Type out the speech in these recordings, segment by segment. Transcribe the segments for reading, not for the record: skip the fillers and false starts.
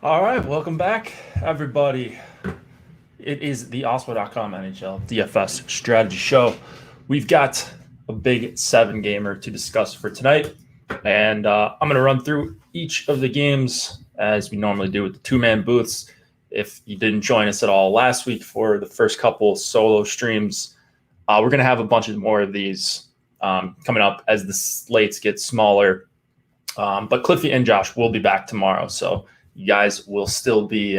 All right, welcome back, everybody. It is the Awesemo.com Nhl Dfs strategy show. We've got a big 7-gamer to discuss for tonight, and I'm going to run through each of the games as we normally do with the two-man booths. If you didn't join us at all last week for the first couple solo streams, we're going to have a bunch of more of these coming up as the slates get smaller. But Cliffy and Josh will be back tomorrow, so you guys will still be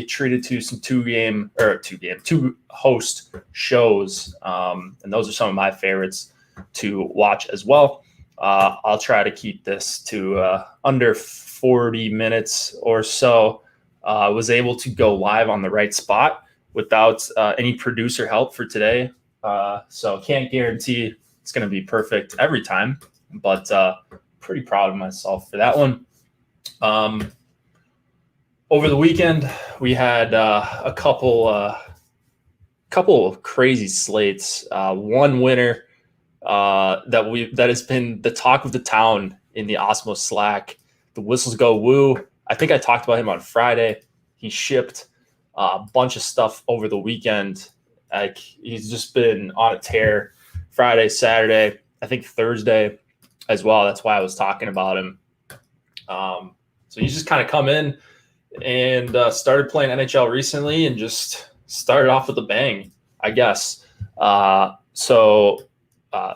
treated to some two host shows, and those are some of my favorites to watch as well. I'll try to keep this to under 40 minutes or so. Was able to go live on the right spot without any producer help for today, so can't guarantee it's going to be perfect every time, but pretty proud of myself for that one. Over the weekend, we had a couple of crazy slates. One winner that has been the talk of the town in the Awesemo Slack. The Whistles Go Woo. I think I talked about him on Friday. He shipped a bunch of stuff over the weekend. Like, he's just been on a tear. Friday, Saturday, I think Thursday as well. That's why I was talking about him. So he's just kind of come in and started playing NHL recently and just started off with a bang, I guess. So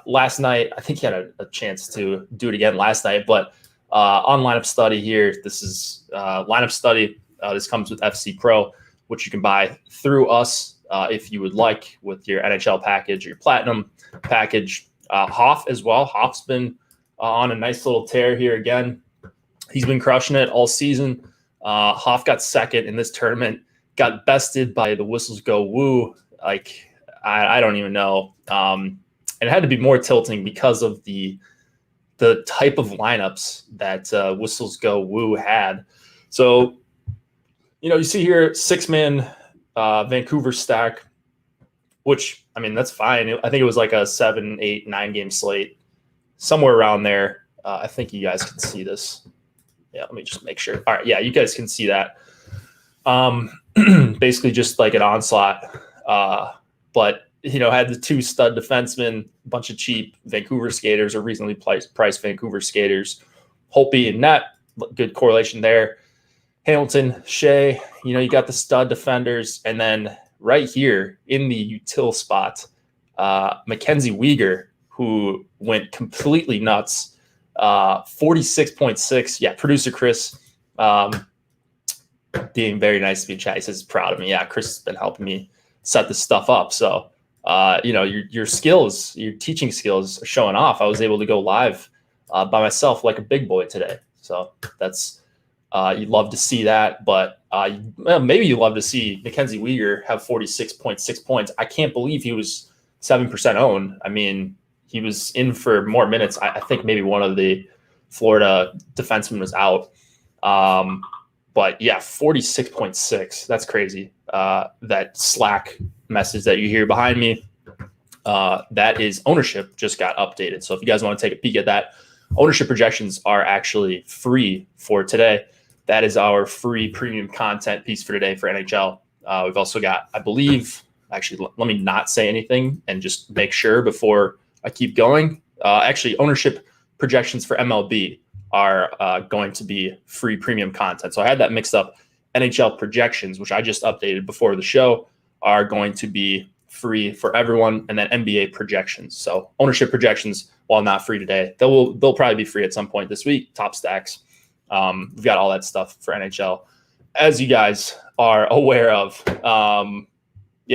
last night, I think he had a chance to do it again last night, but on lineup study here, this is lineup study. This comes with FC Pro, which you can buy through us if you would like with your NHL package or your platinum package. Hoff as well. Hoff's been on a nice little tear here again. He's been crushing it all season. Hoff got second in this tournament, got bested by the Whistles Go Woo. Like, I don't even know. And it had to be more tilting because of the type of lineups that Whistles Go Woo had. So, you see here 6-man Vancouver stack, which, I mean, that's fine. I think it was like a 7, 8, 9-game slate, somewhere around there. I think you guys can see this. Yeah, let me just make sure. All right, yeah, you guys can see that. Basically just like an onslaught. But, had the 2 stud defensemen, a bunch of cheap Vancouver skaters or reasonably priced Vancouver skaters. Holtby and net, good correlation there. Hamilton, Shea, you got the stud defenders. And then right here in the util spot, Mackenzie Weegar, who went completely nuts. 46.6. Yeah, producer Chris being very nice to be in chat. He says he's proud of me. Yeah, Chris has been helping me set this stuff up. So, your skills, your teaching skills are showing off. I was able to go live by myself like a big boy today. So that's you'd love to see that. But maybe you'd love to see Mackenzie Weegar have 46.6 points. I can't believe he was 7% owned. I mean, he was in for more minutes. I think maybe one of the Florida defensemen was out. But yeah, 46.6. That's crazy. That Slack message that you hear behind me, that is ownership just got updated. So if you guys want to take a peek at that, ownership projections are actually free for today. That is our free premium content piece for today for NHL. We've also got, I believe, actually, let me not say anything and just make sure before I keep going. Actually, ownership projections for MLB are going to be free premium content. So I had that mixed up. NHL projections, which I just updated before the show, are going to be free for everyone. And then NBA projections. So ownership projections, while not free today, they'll probably be free at some point this week. Top stacks. We've got all that stuff for NHL. As you guys are aware of,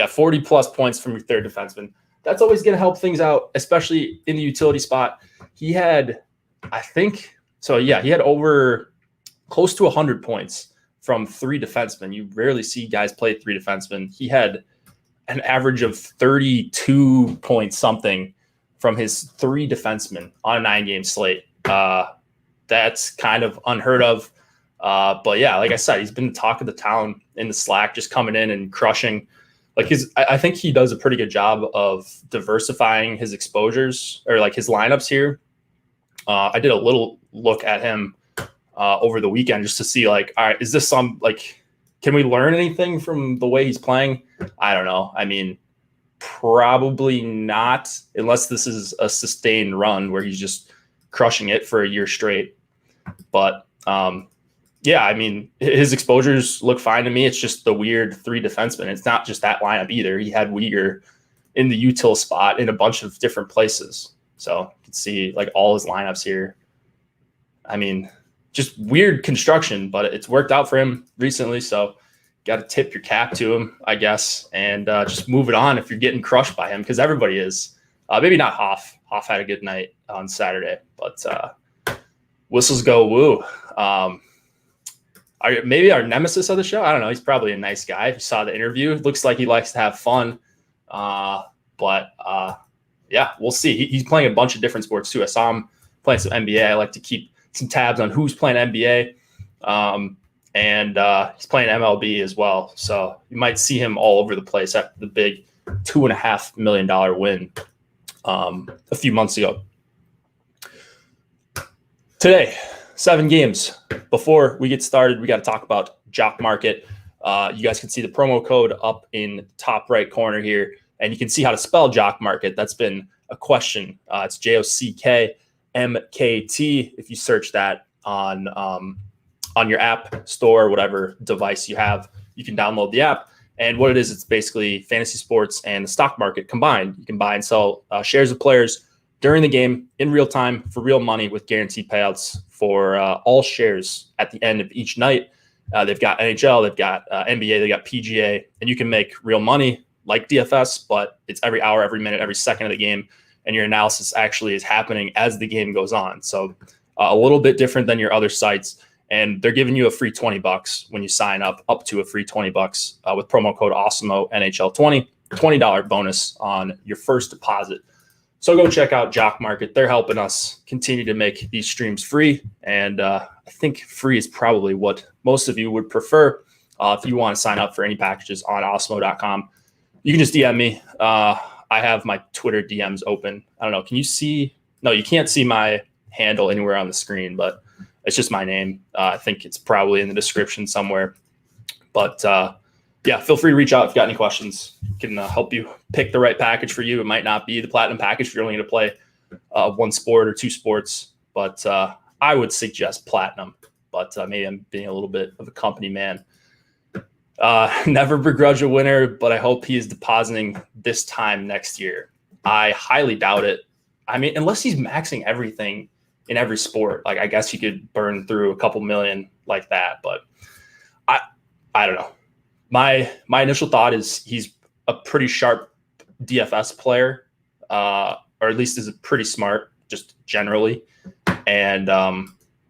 40 plus points from your third defenseman. That's always going to help things out, especially in the utility spot. He had, he had over close to 100 points from 3 defensemen. You rarely see guys play 3 defensemen. He had an average of 32 points something from his 3 defensemen on a 9-game slate. That's kind of unheard of. But yeah, like I said, he's been the talk of the town in the Slack, just coming in and crushing. Like I think he does a pretty good job of diversifying his exposures or like his lineups here. I did a little look at him over the weekend just to see like, all right, is this can we learn anything from the way he's playing? I don't know. I mean, probably not, unless this is a sustained run where he's just crushing it for a year straight. But yeah, I mean, his exposures look fine to me. It's just the weird 3 defensemen. It's not just that lineup either. He had Uyghur in the util spot in a bunch of different places. So you can see like all his lineups here. I mean, just weird construction, but it's worked out for him recently. So got to tip your cap to him, I guess, and just move it on if you're getting crushed by him, because everybody is. Maybe not Hoff. Hoff had a good night on Saturday, but whistles go woo. Maybe our nemesis of the show. I don't know. He's probably a nice guy. If you saw the interview, it looks like he likes to have fun. But yeah, we'll see. He's playing a bunch of different sports too. I saw him playing some NBA. I like to keep some tabs on who's playing NBA. And he's playing MLB as well. So you might see him all over the place after the big $2.5 million win a few months ago. Today, 7 games. Before we get started, we got to talk about JockMarket. You guys can see the promo code up in the top right corner here, and you can see how to spell JockMarket. That's been a question. It's JockMKT. If you search that on your app store, whatever device you have, you can download the app. And what it is, it's basically fantasy sports and the stock market combined. You can buy and sell shares of players during the game in real time for real money with guaranteed payouts for all shares at the end of each night. They've got NHL, they've got NBA, they've got PGA, and you can make real money like DFS, but it's every hour, every minute, every second of the game. And your analysis actually is happening as the game goes on. So a little bit different than your other sites. And they're giving you a free $20 when you sign up to a free $20 with promo code Awesemo NHL20, $20 bonus on your first deposit. So go check out JockMarket. They're helping us continue to make these streams free. And I think free is probably what most of you would prefer if you want to sign up for any packages on Awesemo.com. You can just DM me. I have my Twitter DMs open. I don't know. Can you see? No, you can't see my handle anywhere on the screen, but it's just my name. I think it's probably in the description somewhere. But yeah, feel free to reach out if you got any questions. Can help you pick the right package for you. It might not be the platinum package if you're only going to play 1 sport or 2 sports, but I would suggest platinum. But maybe I'm being a little bit of a company man. Never begrudge a winner, but I hope he is depositing this time next year. I highly doubt it. I mean, unless he's maxing everything in every sport, like I guess you could burn through a couple million like that, but I don't know. My initial thought is he's a pretty sharp DFS player, or at least is pretty smart, just generally. And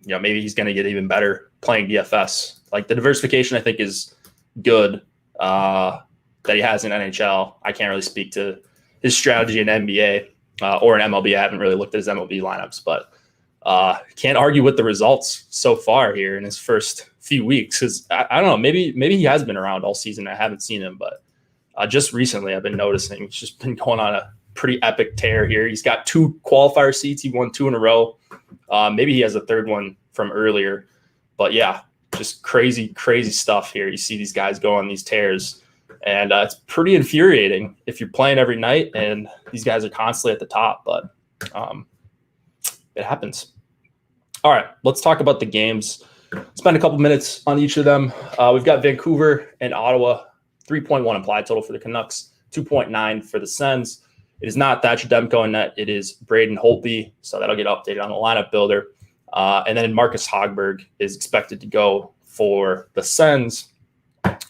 maybe he's going to get even better playing DFS. Like the diversification, I think, is good that he has in NHL. I can't really speak to his strategy in NBA or in MLB. I haven't really looked at his MLB lineups, but can't argue with the results so far here in his first few weeks. Because I don't know, maybe he has been around all season. I haven't seen him, but just recently I've been noticing he's just been going on a pretty epic tear here. He's got 2 qualifier seats. He won 2 in a row. Maybe he has a 3rd one from earlier, but yeah, just crazy stuff here. You see these guys go on these tears, and it's pretty infuriating if you're playing every night and these guys are constantly at the top, but it happens. All right, let's talk about the games. Spend a couple minutes on each of them. We've got Vancouver and Ottawa, 3.1 implied total for the Canucks, 2.9 for the Sens. It is not Thatcher Demko in net. It is Braden Holtby, so that'll get updated on the lineup builder. And then Marcus Hogberg is expected to go for the Sens.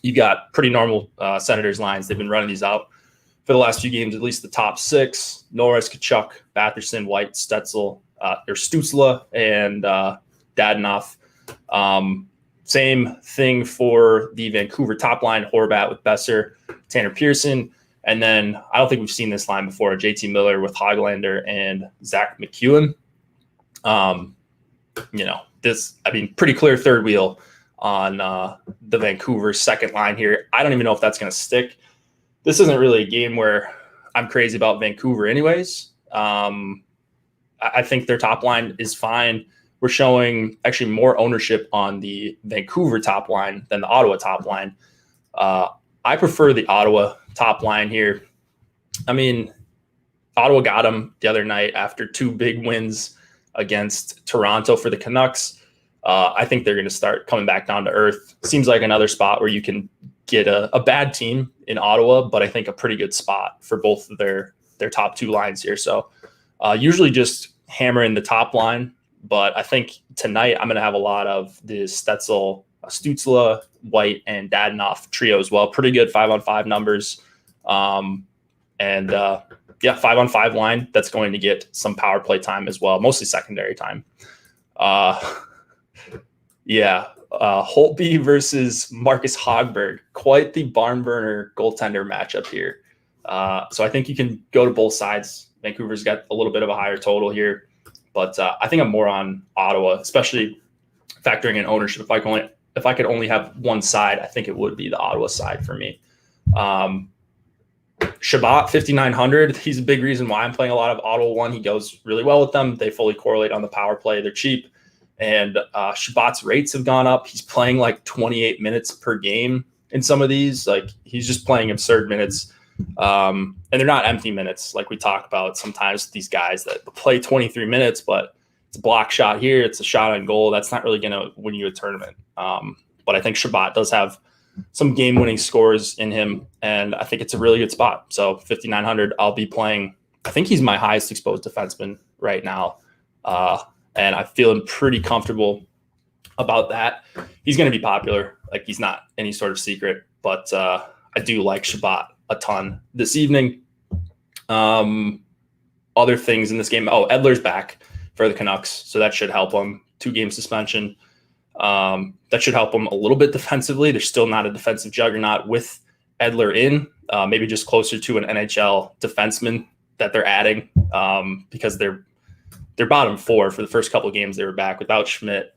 You got pretty normal Senators lines. They've been running these out for the last few games, at least the top 6. Norris, Kachuk, Batherson, White, Stutzla, and Dadonov. Same thing for the Vancouver top line, Horvat with Besser, Tanner Pearson. And then I don't think we've seen this line before, JT Miller with Hoglander and Zach McEwen. Pretty clear third wheel on the Vancouver second line here. I don't even know if that's going to stick. This isn't really a game where I'm crazy about Vancouver anyways. I think their top line is fine, we're showing actually more ownership on the Vancouver top line than the Ottawa top line. I prefer the Ottawa top line here. I mean, Ottawa got them the other night after 2 big wins against Toronto for the Canucks. I think they're going to start coming back down to earth. Seems like another spot where you can get a bad team in Ottawa, but I think a pretty good spot for both of their top 2 lines here. So usually just hammer in the top line, but I think tonight I'm going to have a lot of the Stützle, White, and Dadonov trio as well. Pretty good 5-on-5 numbers. 5-on-5 line that's going to get some power play time as well, mostly secondary time. Holtby versus Marcus Hogberg, quite the barn burner goaltender matchup here. So I think you can go to both sides. Vancouver's got a little bit of a higher total here, but I think I'm more on Ottawa, especially factoring in ownership. If I could only have one side, I think it would be the Ottawa side for me. Shabbat 5,900. He's a big reason why I'm playing a lot of Ottawa 1. He goes really well with them. They fully correlate on the power play. They're cheap. And Shabbat's rates have gone up. He's playing like 28 minutes per game in some of these. Like, he's just playing absurd minutes. And they're not empty minutes like we talk about sometimes with these guys that play 23 minutes, but it's a block shot here. It's a shot on goal. That's not really going to win you a tournament. But I think Shabbat does have some game-winning scores in him, and I think it's a really good spot. So 5,900, I'll be playing. I think he's my highest exposed defenseman right now, and I'm feeling pretty comfortable about that. He's going to be popular. Like, he's not any sort of secret, but I do like Shabbat a ton this evening. Other things in this game. Oh, Edler's back for the Canucks, so that should help him. 2-game suspension. That should help them a little bit defensively. They're still not a defensive juggernaut with Edler in, maybe just closer to an NHL defenseman that they're adding, because they're bottom 4 for the first couple of games they were back without Schmidt.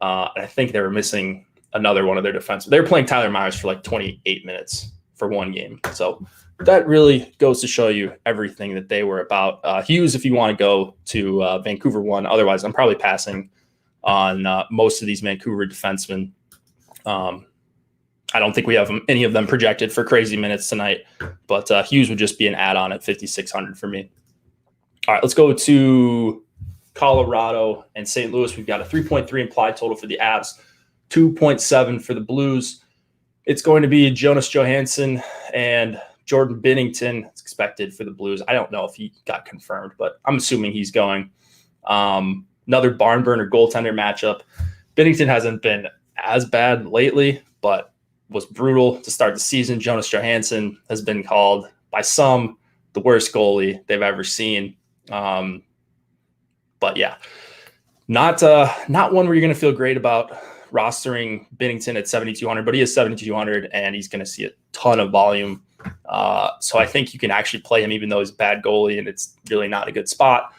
And I think they were missing another one of their defensemen. They were playing Tyler Myers for like 28 minutes for one game. So that really goes to show you everything that they were about. Hughes, if you want to go to Vancouver 1. Otherwise, I'm probably passing on most of these Vancouver defensemen. I don't think we have any of them projected for crazy minutes tonight, but Hughes would just be an add-on at 5,600 for me. All right, let's go to Colorado and St. Louis. We've got a 3.3 implied total for the Avs, 2.7 for the Blues. It's going to be Jonas Johansson and Jordan Binnington. It's expected for the Blues. I don't know if he got confirmed, but I'm assuming he's going. Another barn burner goaltender matchup. Binnington hasn't been as bad lately, but was brutal to start the season. Jonas Johansson has been called by some the worst goalie they've ever seen. But yeah, not one where you're going to feel great about rostering Binnington at 7,200, but he is 7,200 and he's going to see a ton of volume. So I think you can actually play him even though he's a bad goalie and it's really not a good spot.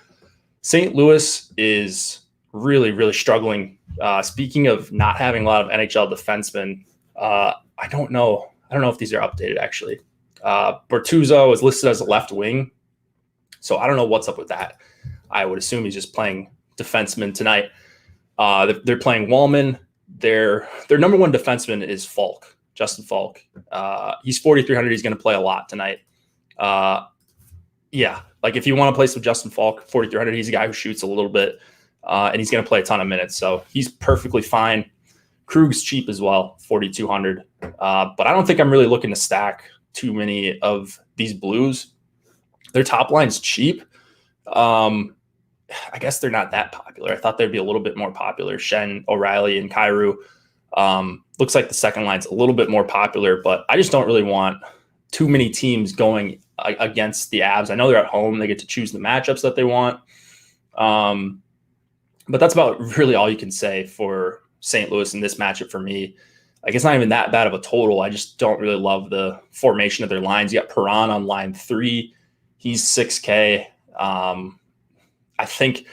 St. Louis is really, really struggling. Speaking of not having a lot of NHL defensemen, I don't know if these are updated, actually. Bortuzzo is listed as a left wing, so I don't know what's up with that. I would assume he's just playing defenseman tonight. They're playing Wallman. Their number one defenseman is Falk, Justin Falk. He's 4,300. He's going to play a lot tonight. Yeah, like if you want to play some Justin Falk, 4,300, he's a guy who shoots a little bit, and he's going to play a ton of minutes. So he's perfectly fine. Krug's cheap as well, 4,200. But I don't think I'm really looking to stack too many of these Blues. Their top line's cheap. I guess they're not that popular. I thought they'd be a little bit more popular. Shen, O'Reilly, and Kyrou. Looks like the second line's a little bit more popular, but I just don't really want too many teams going against the Avs. I know they're at home. They get to choose the matchups that they want. But that's about really all you can say for St. Louis in this matchup for me. Like, it's not even that bad of a total. I just don't really love the formation of their lines. You got Perron on line 3. He's 6K. I think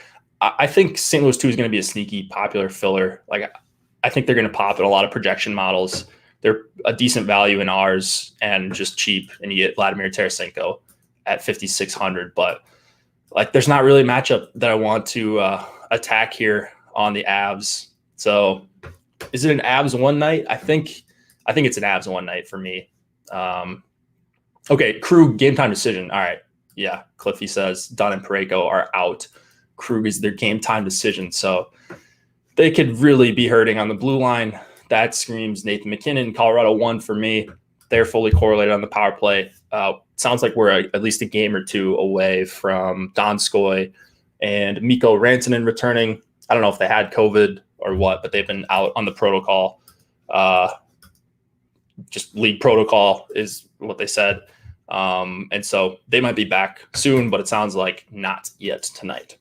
St. Louis 2 is going to be a sneaky popular filler. Like, I think they're going to pop in a lot of projection models. They're a decent value in ours and just cheap. And you get Vladimir Tarasenko at 5,600. But like, there's not really a matchup that I want to attack here. on the Avs. So is it an Avs one night? I think it's an Avs one night for me. Okay, Krug game time decision. All right. Yeah, Cliffy says Dunn and Parayko are out. Krug is their game time decision. So they could really be hurting on the blue line. That screams Nathan MacKinnon. Colorado won for me. They're fully correlated on the power play. Sounds like we're at least a game or two away from Donskoy and Mikko Rantanen returning. I don't know if they had COVID or what, but they've been out on the protocol. Just league protocol is what they said. And so they might be back soon, but it sounds like not yet tonight.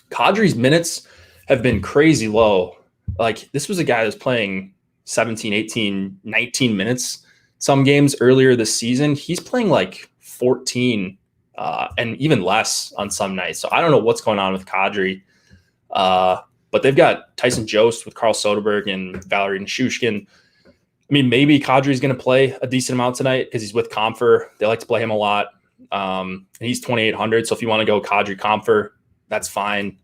Kadri's minutes have been crazy low. Like, this was a guy that was playing 17, 18, 19 minutes some games earlier this season. He's playing like 14 and even less on some nights. So I don't know what's going on with Kadri. But they've got Tyson Jost with Carl Soderberg and Valerie Nichushkin. I mean, maybe Kadri's going to play a decent amount tonight because he's with Comfer. They like to play him a lot. And he's 2,800. So if you want to go Kadri Comfer, that's fine.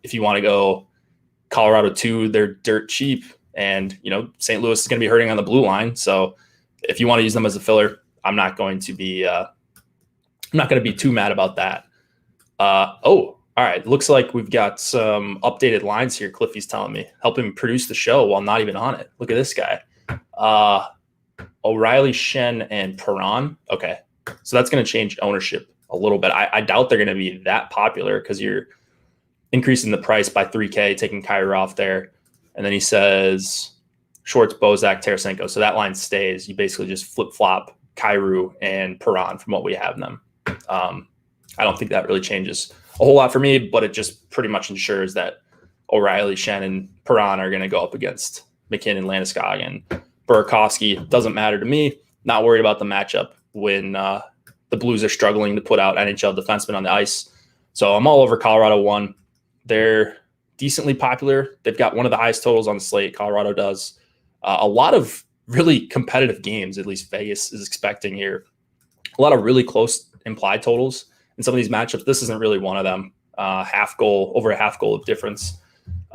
If you want to go Colorado 2, they're dirt cheap. And, St. Louis is going to be hurting on the blue line. So if you want to use them as a filler, I'm not going to be too mad about that. All right. Looks like we've got some updated lines here. Cliffy's telling me, helping produce the show while not even on it. Look at this guy. O'Reilly, Shen, and Perron. Okay. So that's going to change ownership a little bit. I doubt they're going to be that popular because you're increasing the price by $3K, taking Kyrie off there. And then he says Schwartz, Bozak, Tarasenko. So that line stays. You basically just flip-flop Kyrie and Perron from what we have in them. I don't think that really changes a whole lot for me, but it just pretty much ensures that O'Reilly, Shen, and Perron are going to go up against McKinnon, Landeskog, and Burakovsky. Doesn't matter to me. Not worried about the matchup when the Blues are struggling to put out NHL defensemen on the ice. So I'm all over Colorado 1. They're decently popular. They've got one of the highest totals on the slate. Colorado does. A lot of really competitive games, at least Vegas is expecting here. A lot of really close implied totals in some of these matchups. This isn't really one of them. Over a half goal of difference.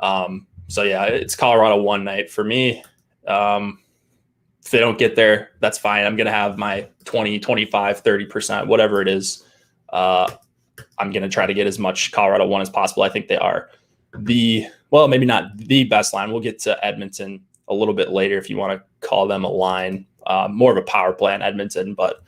So yeah, it's Colorado 1 night for me. If they don't get there, that's fine. I'm going to have my 20, 25, 30%, whatever it is. I'm going to try to get as much Colorado 1 as possible. I think they are maybe not the best line. We'll get to Edmonton a little bit later if you want to call them a line. More of a power play on Edmonton, but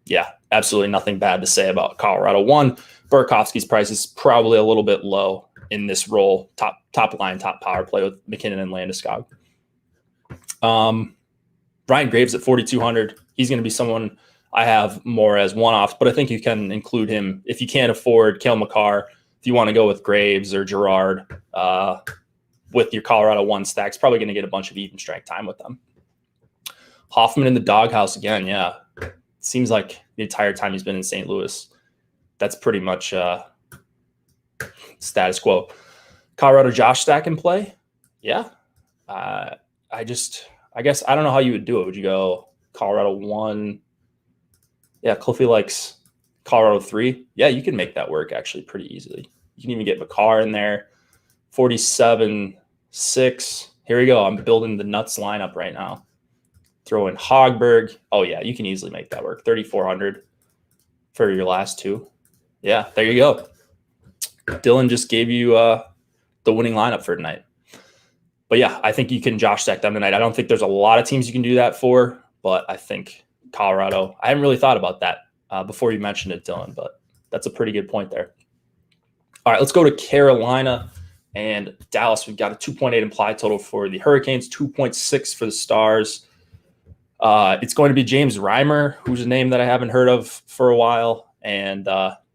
yeah, absolutely nothing bad to say about Colorado 1. Burakovsky's price is probably a little bit low in this role. Top line, top power play with McKinnon and Landeskog. Ryan Graves at 4,200. He's going to be someone I have more as one-offs, but I think you can include him if you can't afford Cale Makar. If you want to go with Graves or Girard with your Colorado 1 stacks, probably going to get a bunch of even strength time with them. Hoffman in the doghouse again. Yeah. Seems like the entire time he's been in St. Louis. That's pretty much status quo. Colorado Josh stack in play. Yeah. I guess I don't know how you would do it. Would you go Colorado 1? Yeah, Cliffy likes Colorado 3. Yeah, you can make that work actually pretty easily. You can even get Makar in there. 47-6. Here we go. I'm building the nuts lineup right now. Throw in Hogberg. Oh, yeah, you can easily make that work. 3,400 for your last two. Yeah, there you go. Dylan just gave you the winning lineup for tonight. But yeah, I think you can Josh stack them tonight. I don't think there's a lot of teams you can do that for, but I think Colorado, I haven't really thought about that before you mentioned it, Dylan, but that's a pretty good point there. All right, let's go to Carolina and Dallas. We've got a 2.8 implied total for the Hurricanes, 2.6 for the Stars. It's going to be James Reimer, who's a name that I haven't heard of for a while, and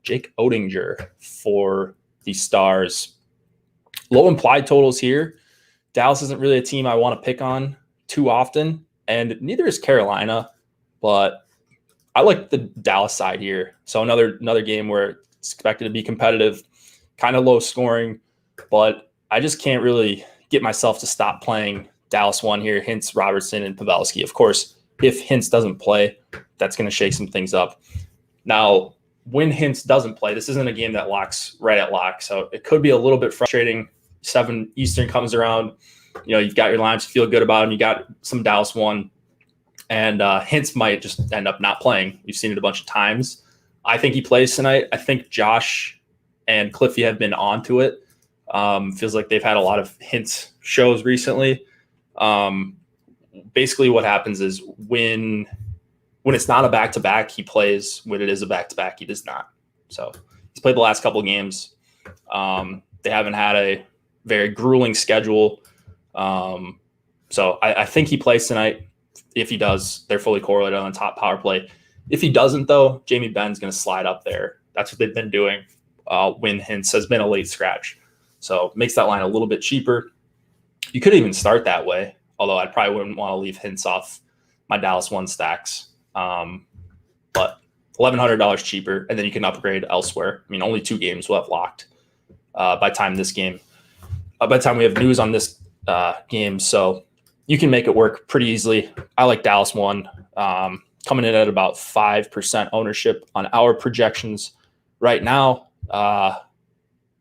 Jake Oettinger for the Stars. Low implied totals here. Dallas isn't really a team I want to pick on too often, and neither is Carolina, but I like the Dallas side here. So another game where it's expected to be competitive, kind of low scoring, but I just can't really get myself to stop playing Dallas 1 here. Hintz, Robertson, and Pavelski. Of course, if Hintz doesn't play, that's going to shake some things up. Now, when Hintz doesn't play, this isn't a game that locks right at lock. So it could be a little bit frustrating. 7 Eastern comes around. You've got your lines, feel good about them. You got some Dallas 1. And Hintz might just end up not playing. You've seen it a bunch of times. I think he plays tonight. I think Josh and Cliffy have been onto it. Feels like they've had a lot of Hintz shows recently. Basically what happens is when it's not a back-to-back, he plays. When it is a back-to-back, he does not. So he's played the last couple of games. They haven't had a very grueling schedule. So I think he plays tonight. If he does, they're fully correlated on the top power play. If he doesn't, though, Jamie Benn's going to slide up there. That's what they've been doing when Hintz has been a late scratch. So it makes that line a little bit cheaper. You could even start that way, although I probably wouldn't want to leave Hintz off my Dallas 1 stacks. But $1,100 cheaper, and then you can upgrade elsewhere. I mean, only 2 games will have locked by the time we have news on this game. So you can make it work pretty easily. I like Dallas 1 coming in at about 5% ownership on our projections right now.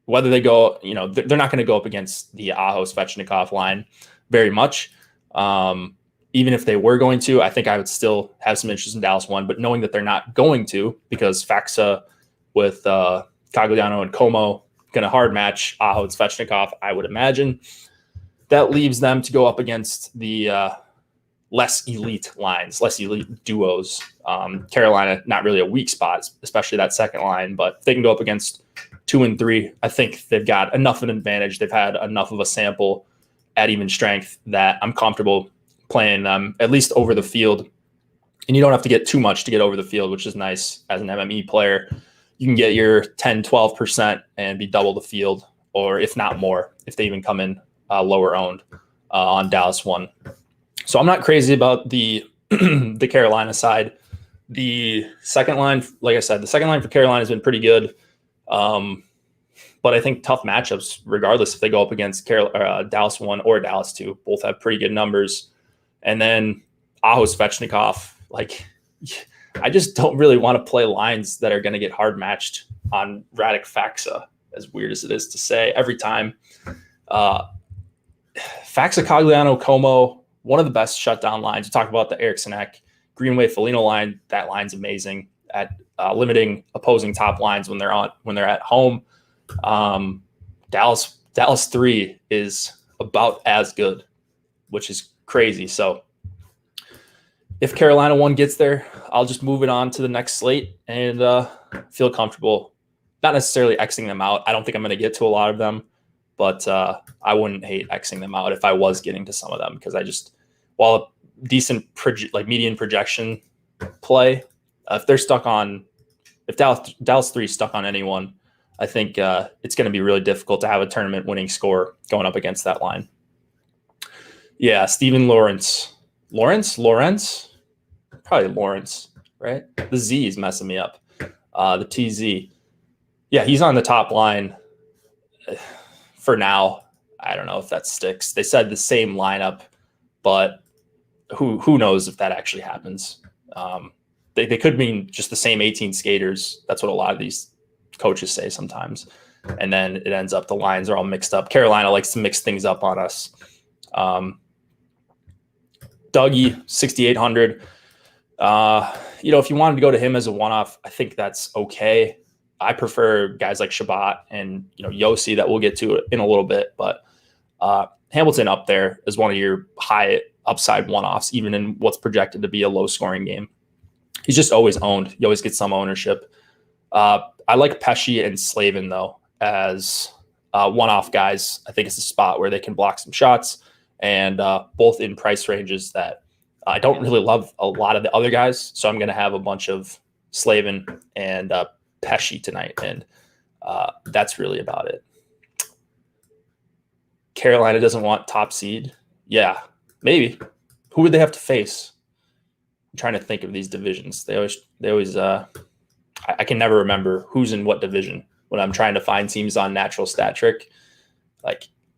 Whether they go, they're not going to go up against the Aho Svechnikov line very much. Even if they were going to, I think I would still have some interest in Dallas 1, but knowing that they're not going to, because Faxa with Cogliano and Como going to hard match Aho and Svechnikov, I would imagine. That leaves them to go up against the less elite lines, less elite duos. Carolina, not really a weak spot, especially that second line, but if they can go up against 2 and 3, I think they've got enough of an advantage. They've had enough of a sample at even strength that I'm comfortable playing them at least over the field. And you don't have to get too much to get over the field, which is nice as an MME player. You can get your 10, 12% and be double the field, or if not more, if they even come in lower owned on Dallas 1. So I'm not crazy about the the Carolina side. The second line, like I said, the second line for Carolina has been pretty good. But I think tough matchups, regardless if they go up against Dallas 1 or Dallas 2, both have pretty good numbers. And then Aho Svechnikov, I just don't really want to play lines that are going to get hard matched on Radek Faxa, as weird as it is to say. Every time. Faxa, Cogliano, Como, one of the best shutdown lines. You talk about the Eriksson Ek, Greenway, Foligno line. That line's amazing at limiting opposing top lines when they're at home. Dallas 3 is about as good, which is crazy. So if Carolina 1 gets there, I'll just move it on to the next slate and feel comfortable. Not necessarily Xing them out. I don't think I'm going to get to a lot of them, but I wouldn't hate Xing them out if I was getting to some of them, because while a decent median projection play, if Dallas 3 is stuck on anyone, I think it's going to be really difficult to have a tournament winning score going up against that line. Yeah, Steven Lawrence, probably Lawrence, right? The Z is messing me up. The TZ. Yeah, he's on the top line for now. I don't know if that sticks. They said the same lineup, but who knows if that actually happens. They could mean just the same 18 skaters. That's what a lot of these coaches say sometimes. And then it ends up the lines are all mixed up. Carolina likes to mix things up on us. Dougie, 6,800. If you wanted to go to him as a one-off, I think that's okay. I prefer guys like Shabbat and, Yossi that we'll get to in a little bit. But Hamilton up there is one of your high upside one-offs, even in what's projected to be a low-scoring game. He's just always owned. You always get some ownership. I like Pesci and Slavin, though, as one-off guys. I think it's a spot where they can block some shots, and both in price ranges that I don't really love a lot of the other guys. So I'm going to have a bunch of Slavin and Pesci tonight, and that's really about it. Carolina doesn't want top seed. Yeah, maybe. Who would they have to face? I'm trying to think of these divisions. They always I can never remember who's in what division when I'm trying to find teams on Natural Stat Trick.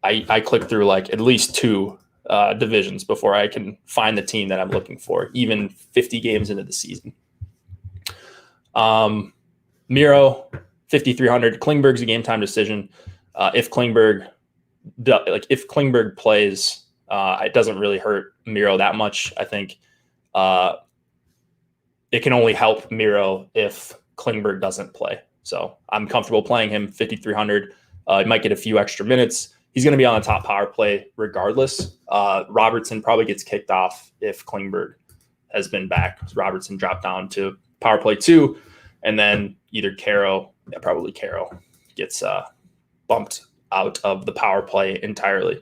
I click through at least 2 divisions before I can find the team that I'm looking for, even 50 games into the season. Miro, 5,300. Klingberg's a game time decision. If Klingberg plays, it doesn't really hurt Miro that much. I think it can only help Miro if Klingberg doesn't play. So I'm comfortable playing him 5,300. He might get a few extra minutes. He's going to be on the top power play regardless. Robertson probably gets kicked off if Klingberg has been back. Robertson dropped down to power play 2, and then either probably Caro gets bumped out of the power play entirely.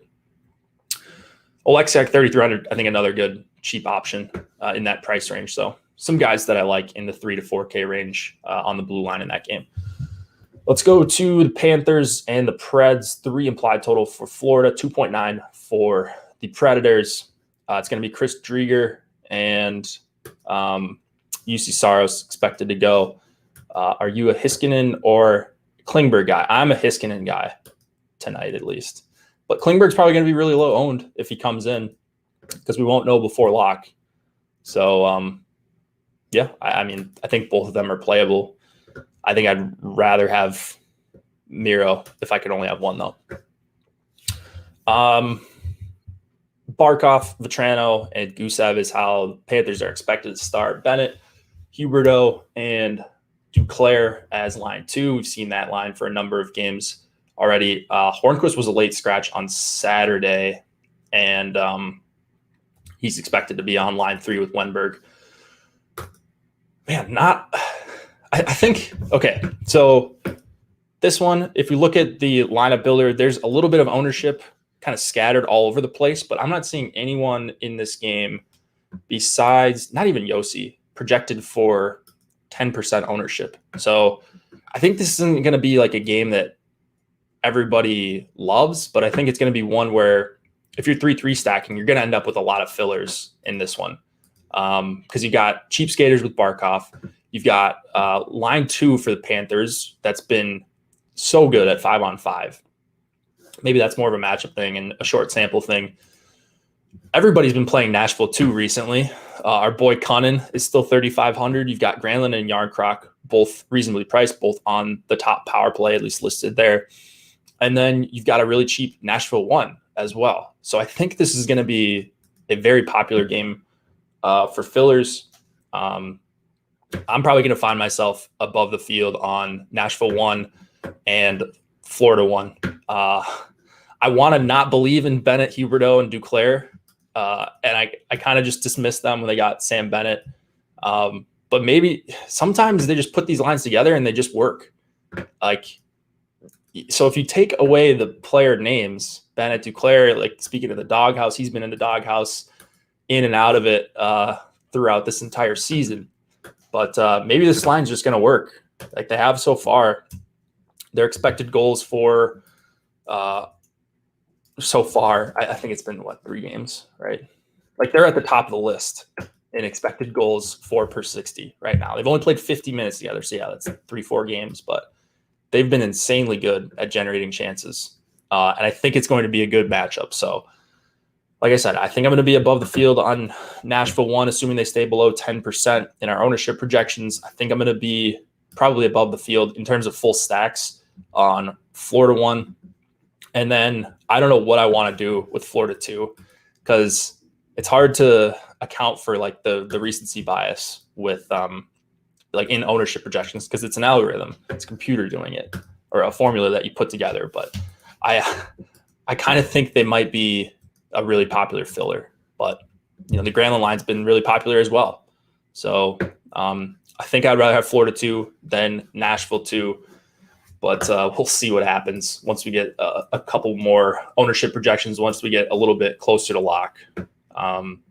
Oleksiak 3,300, I think another good cheap option in that price range. So some guys that I like in the 3 to 4K range on the blue line in that game. Let's go to the Panthers and the Preds. 3 implied total for Florida, 2.9 for the Predators. It's going to be Chris Driedger and UC Saros expected to go. Are you a Heiskanen or Klingberg guy? I'm a Heiskanen guy tonight, at least. But Klingberg's probably going to be really low owned if he comes in because we won't know before lock. So, yeah, I mean, I think both of them are playable. I think I'd rather have Miro if I could only have one, though. Barkov, Vetrano, and Gusev is how the Panthers are expected to start. Bennett, Huberdeau, and Duclair as line 2. We've seen that line for a number of games already. Hornquist was a late scratch on Saturday, and he's expected to be on line 3 with Wenberg. Man, I think, okay, so this one, if we look at the lineup builder, there's a little bit of ownership kind of scattered all over the place, but I'm not seeing anyone in this game besides, not even Yossi, projected for 10% ownership. So I think this isn't going to be like a game that everybody loves, but I think it's going to be one where if you're 3-3 stacking, you're going to end up with a lot of fillers in this one. Because you got cheap skaters with Barkov. You've got line 2 for the Panthers that's been so good at 5-on-5. Maybe that's more of a matchup thing and a short sample thing. Everybody's been playing Nashville 2 recently. Our boy Cunnin is still 3,500. You've got Granlund and Yarncroc, both reasonably priced, both on the top power play, at least listed there. And then you've got a really cheap Nashville 1 as well. So I think this is going to be a very popular game for fillers. I'm probably going to find myself above the field on Nashville 1 and Florida 1. I want to not believe in Bennett, Huberdeau, and Duclair. And I kind of just dismissed them when they got Sam Bennett. But maybe sometimes they just put these lines together and they just work. So if you take away the player names, Bennett, Duclair, like speaking of the doghouse, he's been in the doghouse in and out of it throughout this entire season. But maybe this line's just going to work like they have so far. Their expected goals for so far, I think it's been, 3 games, right? Like they're at the top of the list in expected goals for per 60 right now. They've only played 50 minutes together. So yeah, that's 3-4 games, but they've been insanely good at generating chances. And I think it's going to be a good matchup. So like I said, I think I'm going to be above the field on Nashville 1, assuming they stay below 10% in our ownership projections. I think I'm going to be probably above the field in terms of full stacks on Florida 1. And then I don't know what I want to do with Florida 2 because it's hard to account for like the recency bias with like in ownership projections because it's an algorithm. It's a computer doing it or a formula that you put together. But I kind of think they might be a really popular filler, but the Granlund line's been really popular as well. So I think I'd rather have Florida 2 than Nashville 2, but we'll see what happens once we get a couple more ownership projections, once we get a little bit closer to lock. On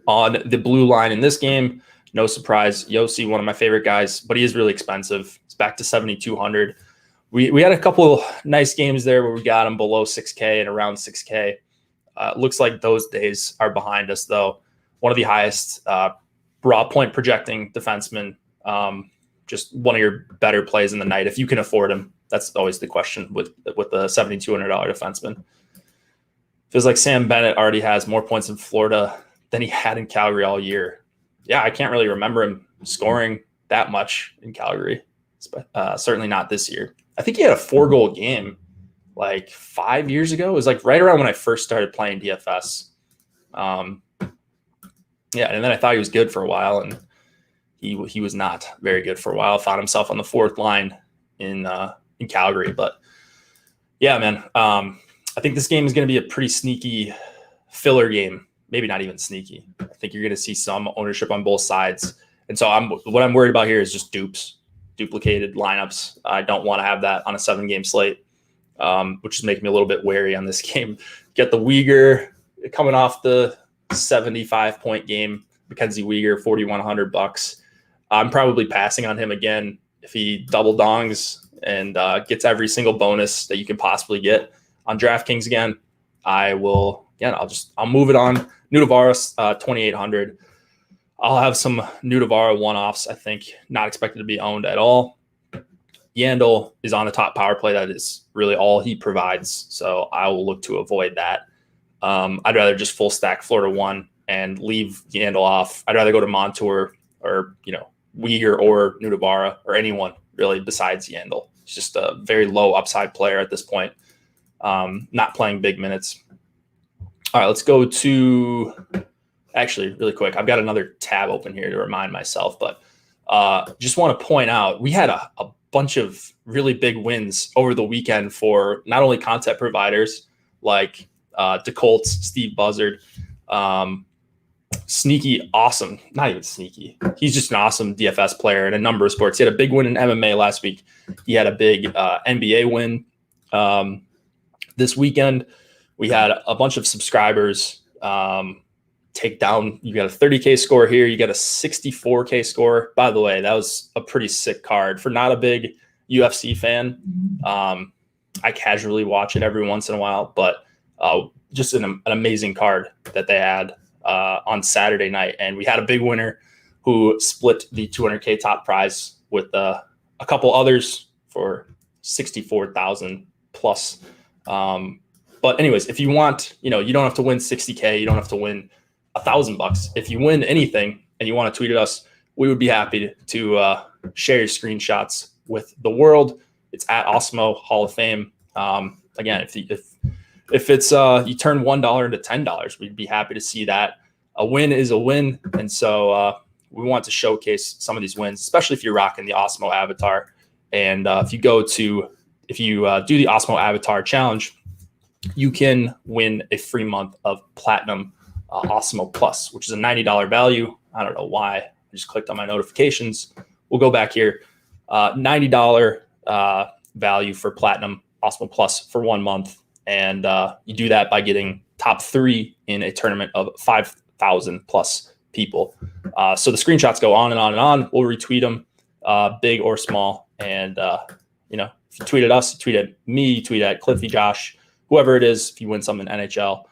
the blue line in this game, no surprise, Yossi, one of my favorite guys, but he is really expensive. It's back to 7,200. We had a couple nice games there where we got him below 6K and around 6K. Looks like those days are behind us, though. One of the highest raw point projecting defensemen. Just one of your better plays in the night if you can afford him. That's always the question with the $7,200 defenseman. Feels like Sam Bennett already has more points in Florida than he had in Calgary all year. Yeah, I can't really remember him scoring that much in Calgary. Certainly not this year. I think he had a 4-goal game like 5 years ago. It was like right around when I first started playing DFS. And then I thought he was good for a while, and he was not very good for a while. Found himself on the 4th line in Calgary. But yeah, man, I think this game is going to be a pretty sneaky filler game. Maybe not even sneaky. I think you're going to see some ownership on both sides. And so what I'm worried about here is just duplicated lineups. I don't want to have that on a 7-game slate, which is making me a little bit wary on this game. Get the Uyghur coming off the 75-point game. Mackenzie Uyghur, $4,100. I'm probably passing on him again if he double dongs and gets every single bonus that you can possibly get on DraftKings again. I'll move it on. Nudavara, 2,800. I'll have some Nudavara one-offs, I think, not expected to be owned at all. Nhl is on the top power play. That is really all he provides, so I will look to avoid that. I'd rather just full stack Florida 1 and leave Nhl off. I'd rather go to Montour or, Uyghur or Nudavara or anyone really besides Nhl. He's just a very low upside player at this point, not playing big minutes. All right, let's go to actually really quick. I've got another tab open here to remind myself, but just want to point out we had a bunch of really big wins over the weekend for not only content providers like DeColts, Steve Buzzard, sneaky, awesome, not even sneaky. He's just an awesome DFS player in a number of sports. He had a big win in MMA last week. He had a big NBA win this weekend. We had a bunch of subscribers take down. You got a 30K score here. You got a 64K score. By the way, that was a pretty sick card. For not a big UFC fan, I casually watch it every once in a while, but just an amazing card that they had on Saturday night. And we had a big winner who split the 200K top prize with a couple others for 64,000 plus. But anyways, if you want, you don't have to win 60K. You don't have to win $1,000. If you win anything and you want to tweet at us, we would be happy to share your screenshots with the world. It's at Awesemo Hall of Fame. Again, if it's you turn $1 into $10, we'd be happy to see that. A win is a win, and so we want to showcase some of these wins, especially if you're rocking the Awesemo avatar. And if you do the Awesemo avatar challenge, you can win a free month of Platinum Awesemo Plus, which is a $90 value. I don't know why. I just clicked on my notifications. We'll go back here. $90 value for Platinum Awesemo Plus for 1 month. And you do that by getting top 3 in a tournament of 5,000 plus people. So the screenshots go on and on and on. We'll retweet them, big or small. And, if you tweet at us, tweet at me, tweet at Cliffy, Josh, whoever it is, if you win something in NHL,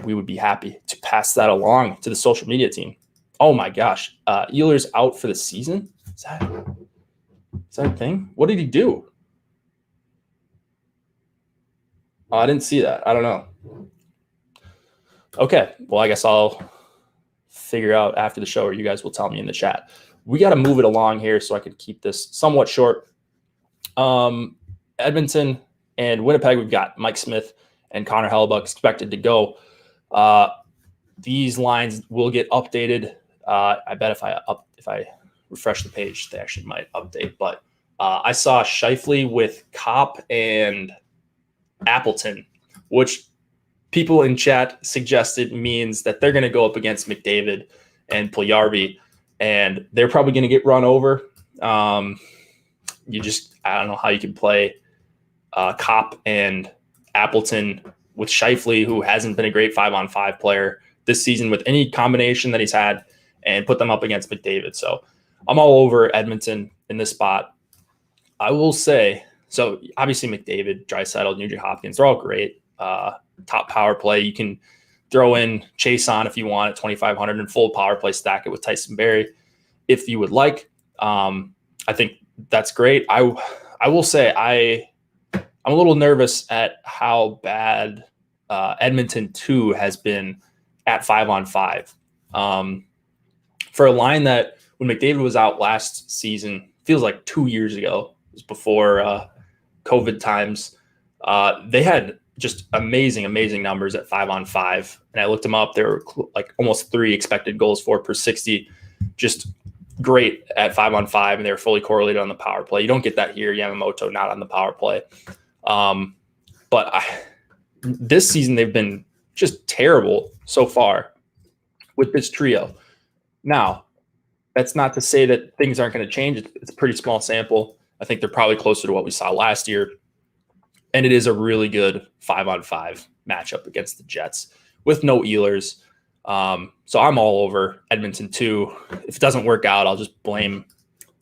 we would be happy to pass that along to the social media team. Oh my gosh. Ehlers out for the season? Is that a thing? What did he do? Oh, I didn't see that. I don't know. Okay. Well, I guess I'll figure out after the show, or you guys will tell me in the chat. We got to move it along here so I can keep this somewhat short. Edmonton and Winnipeg, we've got Mike Smith and Connor Hellebuyck expected to go. These lines will get updated. I bet if I refresh the page, they actually might update. But I saw Scheifele with Kopp and Appleton, which people in chat suggested means that they're going to go up against McDavid and Puljujarvi, and they're probably going to get run over. I don't know how you can play Kopp and Appleton with Scheifele, who hasn't been a great 5-on-5 player this season with any combination that he's had, and put them up against McDavid. So I'm all over Edmonton in this spot. I will say, so obviously McDavid, Draisaitl, Nugent Hopkins, they're all great. Top power play. You can throw in Chase on if you want at 2,500 and full power play, stack it with Tyson Barrie if you would like. I think that's great. I will say I'm a little nervous at how bad Edmonton 2 has been at 5-on-5. For a line that when McDavid was out last season feels like 2 years ago. It was before COVID times. They had just amazing numbers at 5-on-5. And I looked them up. They were like almost 3 expected goals for per 60. Just great at 5-on-5, and they were fully correlated on the power play. You don't get that here. Yamamoto not on the power play. But this season, they've been just terrible so far with this trio. Now, that's not to say that things aren't going to change. It's a pretty small sample. I think they're probably closer to what we saw last year. And it is a really good 5-on-5 matchup against the Jets with no Ehlers. So I'm all over Edmonton too. If it doesn't work out, I'll just blame.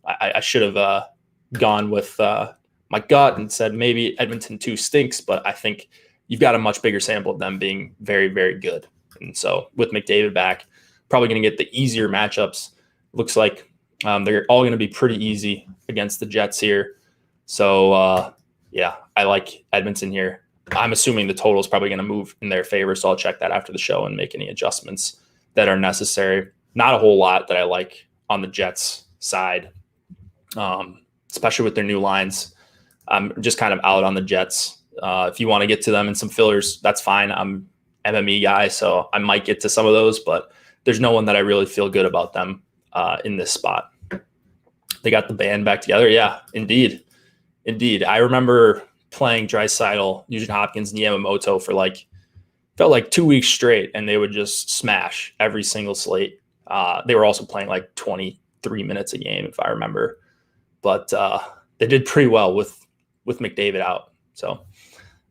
I should have gone with my gut and said maybe Edmonton 2 stinks, but I think you've got a much bigger sample of them being very, very good. And so with McDavid back, probably going to get the easier matchups. Looks like they're all going to be pretty easy against the Jets here. So, yeah, I like Edmonton here. I'm assuming the total is probably going to move in their favor, so I'll check that after the show and make any adjustments that are necessary. Not a whole lot that I like on the Jets side, especially with their new lines. I'm just kind of out on the Jets. If you want to get to them in some fillers, that's fine. I'm MME guy, so I might get to some of those, but there's no one that I really feel good about them in this spot. They got the band back together. Yeah, indeed. I remember playing Draisaitl, Nugent Hopkins, and Yamamoto for felt like 2 weeks straight, and they would just smash every single slate. They were also playing like 23 minutes a game, if I remember. But they did pretty well with McDavid out. So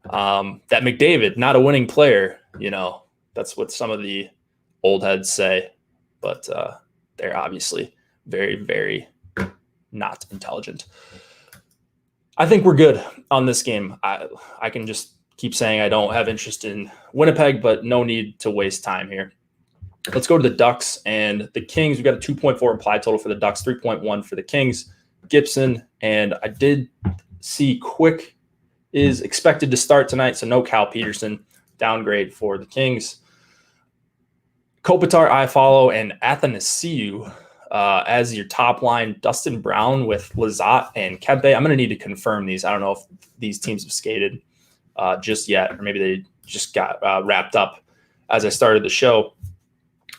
that McDavid, not a winning player, that's what some of the old heads say. But they're obviously very, very not intelligent. I think we're good on this game. I can just keep saying I don't have interest in Winnipeg, but no need to waste time here. Let's go to the Ducks and the Kings. We've got a 2.4 implied total for the Ducks, 3.1 for the Kings. Gibson, and I did see Quick is expected to start tonight, so no Cal Peterson. Downgrade for the Kings. Kopitar, Iafallo, and Athanasiou as your top line. Dustin Brown with Lizotte and Kempe. I'm going to need to confirm these. I don't know if these teams have skated just yet, or maybe they just got wrapped up as I started the show.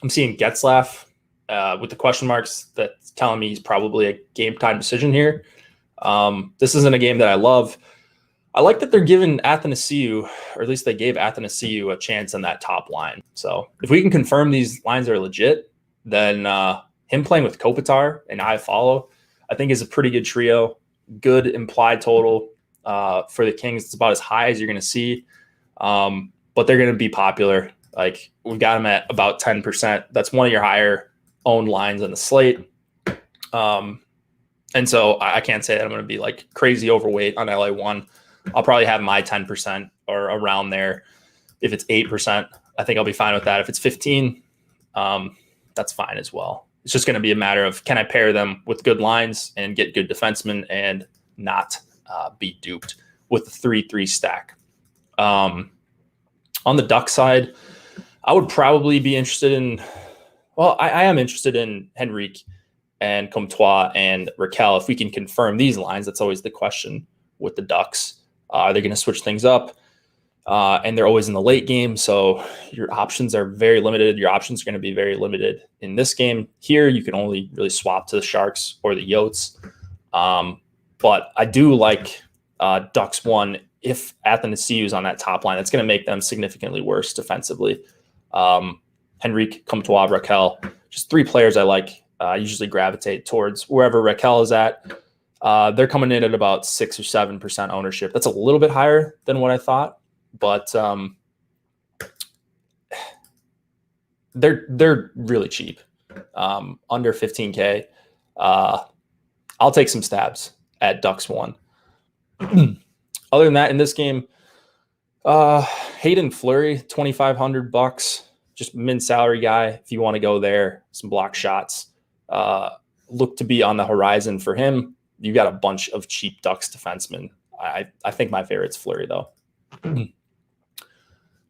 I'm seeing Getzlaf with the question marks that's telling me he's probably a game time decision here. This isn't a game that I love. I like that they're giving Athanasiou, or at least they gave Athanasiou a chance on that top line. So if we can confirm these lines are legit, then him playing with Kopitar and Iafallo, I think is a pretty good trio. Good implied total for the Kings. It's about as high as you're going to see, but they're going to be popular. Like, we've got them at about 10%. That's one of your higher owned lines on the slate. And so I can't say that I'm going to be like crazy overweight on LA1. I'll probably have my 10% or around there. If it's 8%, I think I'll be fine with that. If it's 15, that's fine as well. It's just going to be a matter of, can I pair them with good lines and get good defensemen and not be duped with the 3-3 stack. On the Duck side, I would probably be interested in, I am interested in Henrique and Comtois and Raquel. If we can confirm these lines, that's always the question with the Ducks. Are they going to switch things up? And they're always in the late game, so your options are very limited. Your options are going to be very limited in this game. Here, you can only really swap to the Sharks or the Yotes. But I do like Ducks 1. If Athanasiou is on that top line, that's going to make them significantly worse defensively. Henrique, Comtois, Raquel, just 3 players I like. I usually gravitate towards wherever Raquel is at. They're coming in at about 6 or 7% ownership. That's a little bit higher than what I thought, but they're really cheap, under 15K. I'll take some stabs at Ducks 1. Other than that, in this game, Hayden Fleury, $2,500, just min salary guy. If you want to go there, some block shots look to be on the horizon for him. You got a bunch of cheap Ducks defensemen. I think my favorite's Fleury, though.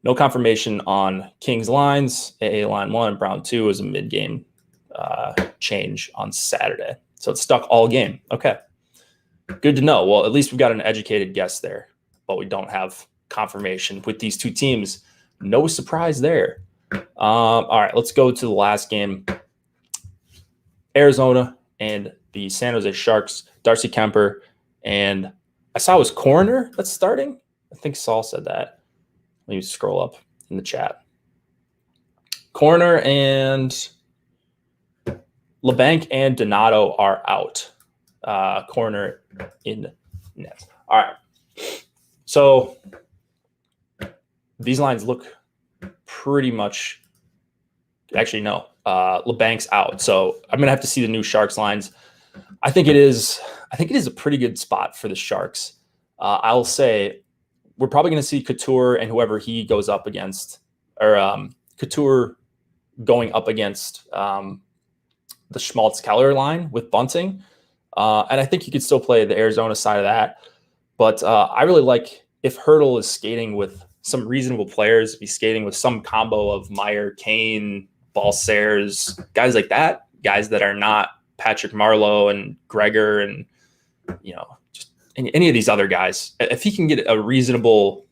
No confirmation on Kings lines. AA line 1 and Brown 2 is a mid-game change on Saturday. So it's stuck all game. Okay. Good to know. Well, at least we've got an educated guess there, but we don't have confirmation with these two teams. No surprise there. All right, let's go to the last game. Arizona and the San Jose Sharks. Darcy Kemper, and I saw it was Coroner that's starting. I think Saul said that. Let me scroll up in the chat. Coroner and LeBanc and Donato are out. Coroner in net. All right. So these lines look pretty much. Actually, no. LeBanc's out, so I'm gonna have to see the new Sharks lines. I think it is a pretty good spot for the Sharks. I'll say we're probably gonna see Couture and whoever he goes up against, or Couture going up against the Schmaltz-Keller line with Bunting, and I think you could still play the Arizona side of that. But I really like if Hertl is skating with some reasonable players, if he's skating with some combo of Meyer, Kane, Balsers, guys like that, guys that are not Patrick Marleau and Gregor and, just any of these other guys. If he can get a reasonable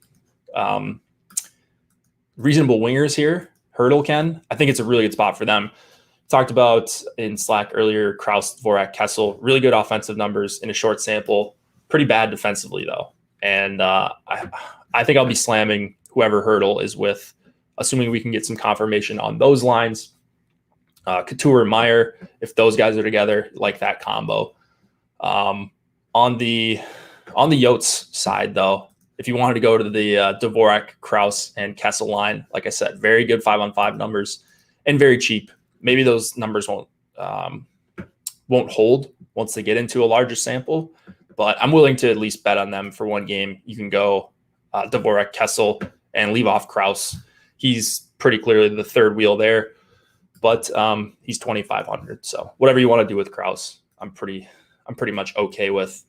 wingers here, Hertl can, I think it's a really good spot for them. Talked about in Slack earlier, Kraus, Dvorak, Kessel, really good offensive numbers in a short sample, pretty bad defensively though. And I think I'll be slamming whoever Hertl is with, assuming we can get some confirmation on those lines. Couture and Meyer, if those guys are together, like that combo. On the Yotes side, though, if you wanted to go to the Dvorak, Kraus, and Kessel line, like I said, very good 5-on-5 numbers and very cheap. Maybe those numbers won't hold once they get into a larger sample, but I'm willing to at least bet on them for one game. You can go Dvorak, Kessel, and leave off Kraus. He's pretty clearly the third wheel there, but he's 2,500. So whatever you want to do with Kraus, I'm pretty much okay with.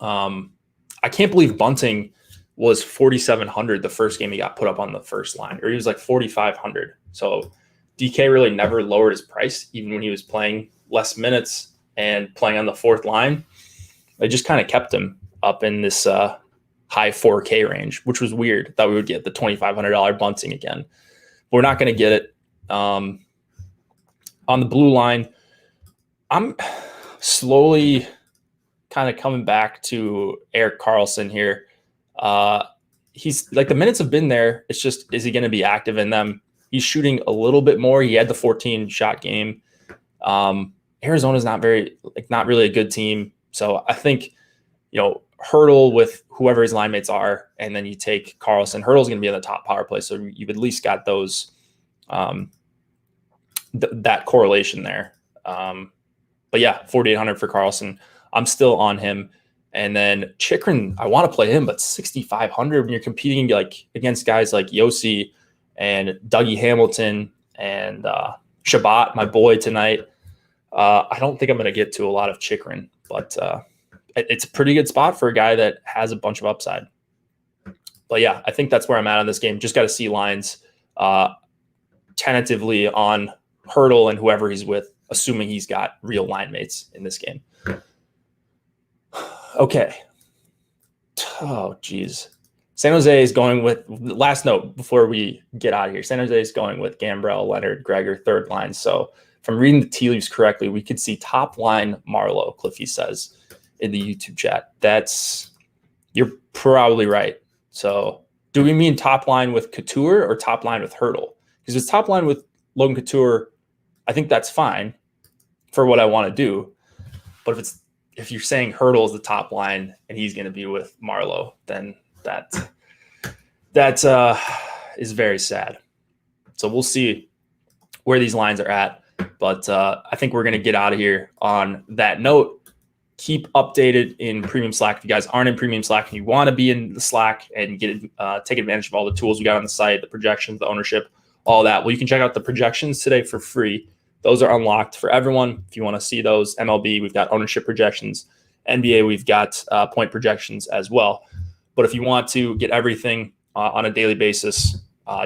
I can't believe Bunting was 4,700 the first game he got put up on the first line, or he was like 4,500. So DK really never lowered his price, even when he was playing less minutes and playing on the fourth line. They just kind of kept him up in this high 4K range, which was weird. Thought we would get the $2,500 Bunting again. But we're not going to get it. On the blue line, I'm slowly kind of coming back to Erik Karlsson here. He's like, the minutes have been there. It's just, is he going to be active in them? He's shooting a little bit more. He had the 14 shot game. Arizona's not really a good team. So I think, Hertl with whoever his line mates are, and then you take Karlsson. Hertl's going to be in the top power play. So you've at least got those, that correlation there. But yeah, 4,800 for Karlsson. I'm still on him. And then Chychrun, I want to play him, but 6,500 when you're competing like against guys like Yossi and Dougie Hamilton and Shabbat, my boy tonight. I don't think I'm going to get to a lot of Chychrun, but it's a pretty good spot for a guy that has a bunch of upside. But yeah, I think that's where I'm at on this game. Just got to see lines tentatively on Hertl and whoever he's with, assuming he's got real line mates in this game. Okay. Oh, geez. San Jose is going with, last note before we get out of here, San Jose is going with Gambrell, Leonard, Gregor, third line. So if I'm reading the tea leaves correctly, we could see top line Marleau, Cliffy says in the YouTube chat. You're probably right. So do we mean top line with Couture or top line with Hertl? Because if it's top line with Logan Couture, I think that's fine for what I want to do. But if you're saying Hertl is the top line and he's going to be with Marleau, then that is very sad. So we'll see where these lines are at. But I think we're going to get out of here on that note. Keep updated in Premium Slack. If you guys aren't in Premium Slack and you want to be in the Slack and take advantage of all the tools we got on the site, the projections, the ownership, all that, well, you can check out the projections today for free. Those are unlocked for everyone. If you want to see those, MLB, we've got ownership projections. NBA, we've got point projections as well. But if you want to get everything on a daily basis,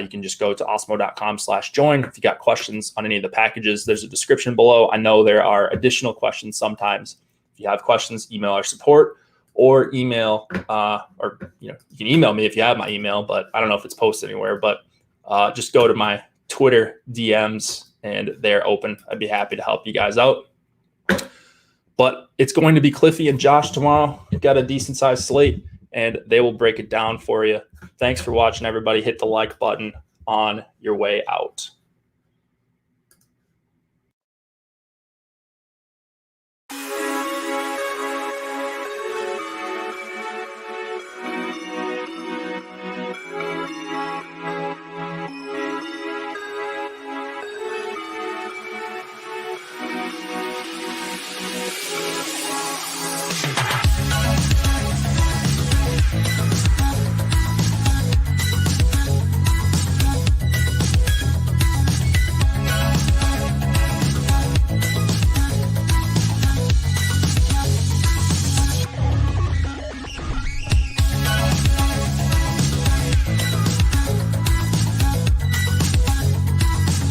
You can just go to awesemo.com/join. If you got questions on any of the packages, there's a description below. I know there are additional questions sometimes. If you have questions, email our support or email, you can email me if you have my email, but I don't know if it's posted anywhere. But just go to my Twitter DMs and they're open. I'd be happy to help you guys out. But it's going to be Cliffy and Josh tomorrow. We've got a decent sized slate and they will break it down for you. Thanks for watching, everybody. Hit the like button on your way out.